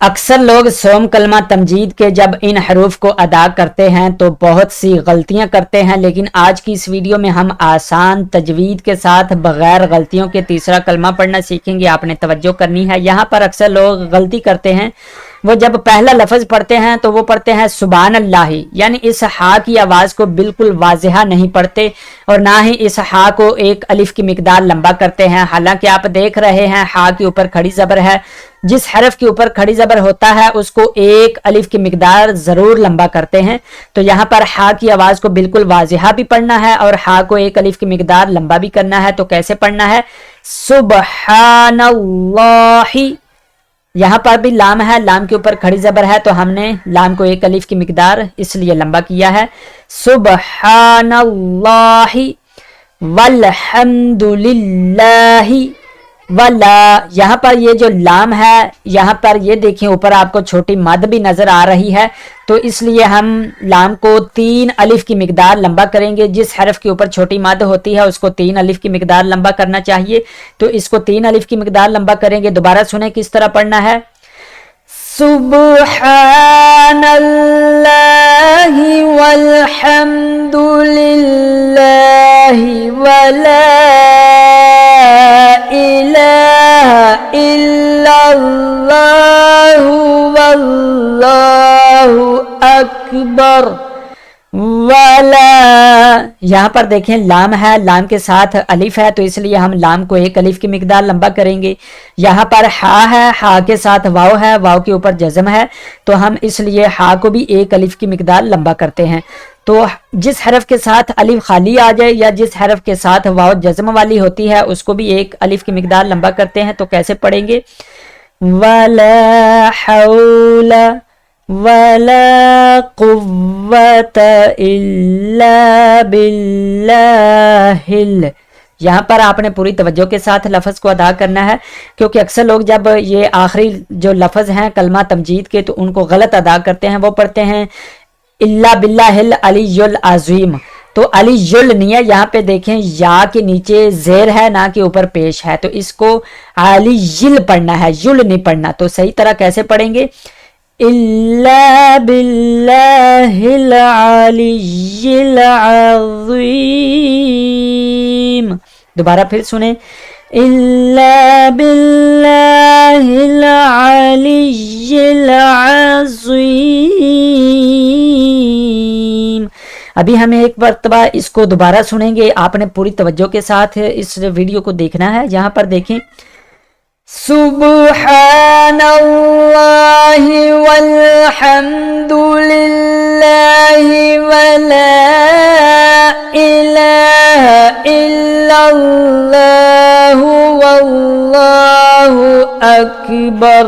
اکثر لوگ سوم کلمہ تمجید کے جب ان حروف کو ادا کرتے ہیں تو بہت سی غلطیاں کرتے ہیں، لیکن آج کی اس ویڈیو میں ہم آسان تجوید کے ساتھ بغیر غلطیوں کے تیسرا کلمہ پڑھنا سیکھیں گے۔ آپ نے توجہ کرنی ہے، یہاں پر اکثر لوگ غلطی کرتے ہیں، وہ جب پہلا لفظ پڑھتے ہیں تو وہ پڑھتے ہیں سبحان اللہ، یعنی اس ہا کی آواز کو بالکل واضح نہیں پڑھتے اور نہ ہی اس ہا کو ایک الف کی مقدار لمبا کرتے ہیں۔ حالانکہ آپ دیکھ رہے ہیں ہا کے اوپر کھڑی زبر ہے، جس حرف کے اوپر کھڑی زبر ہوتا ہے اس کو ایک الف کی مقدار ضرور لمبا کرتے ہیں، تو یہاں پر ہا کی آواز کو بالکل واضح بھی پڑھنا ہے اور ہا کو ایک الف کی مقدار لمبا بھی کرنا ہے۔ تو کیسے پڑھنا ہے؟ سبحان اللہ، یہاں پر بھی لام ہے، لام کے اوپر کھڑی زبر ہے تو ہم نے لام کو ایک الف کی مقدار اس لیے لمبا کیا ہے۔ سبحان اللہ والحمد للہ ولا، یہاں پر یہ جو لام ہے، یہاں پر یہ دیکھیں اوپر آپ کو چھوٹی مد بھی نظر آ رہی ہے، تو اس لیے ہم لام کو 3 الف کی مقدار لمبا کریں گے۔ جس حرف کے اوپر چھوٹی مد ہوتی ہے اس کو 3 الف کی مقدار لمبا کرنا چاہیے، تو اس کو 3 الف کی مقدار لمبا کریں گے۔ دوبارہ سنیں کس طرح پڑھنا ہے۔ سبحان اللہ والحمد للہ ولا الہ الا اللہ واللہ اکبر ولا، یہاں پر دیکھیں لام ہے، لام کے ساتھ الف ہے تو اس لیے ہم لام کو ایک الف کی مقدار لمبا کریں گے۔ یہاں پر ہا ہے، ہا کے ساتھ واو ہے، واو کے اوپر جزم ہے تو ہم اس لیے ہا کو بھی ایک الف کی مقدار لمبا کرتے ہیں۔ تو جس حرف کے ساتھ الف خالی آ جائے یا جس حرف کے ساتھ واو جزم والی ہوتی ہے اس کو بھی ایک الف کی مقدار لمبا کرتے ہیں۔ تو کیسے پڑھیں گے؟ ولا حول ولا قوت الا باللہ، یہاں پر آپ نے پوری توجہ کے ساتھ لفظ کو ادا کرنا ہے، کیونکہ اکثر لوگ جب یہ آخری جو لفظ ہیں کلمہ تمجید کے تو ان کو غلط ادا کرتے ہیں، وہ پڑھتے ہیں الا باللہ العلی العظیم، تو علی یل نہیں ہے، یہاں پہ دیکھیں یا کے نیچے زیر ہے نہ کہ اوپر پیش ہے، تو اس کو علی یل پڑھنا ہے، یل نہیں پڑھنا۔ تو صحیح طرح کیسے پڑھیں گے؟ الا باللہ العلی العظیم، دوبارہ پھر سنیں، الا باللہ العلی العظیم۔ ابھی ہمیں ایک مرتبہ اس کو دوبارہ سنیں گے، آپ نے پوری توجہ کے ساتھ اس ویڈیو کو دیکھنا ہے۔ یہاں پر دیکھیں سبحان اللہ والحمد للہ ولا الہ الا اللہ واللہ اکبر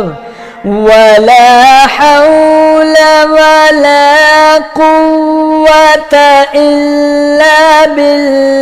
ولا حول ولا قوة الا باللہ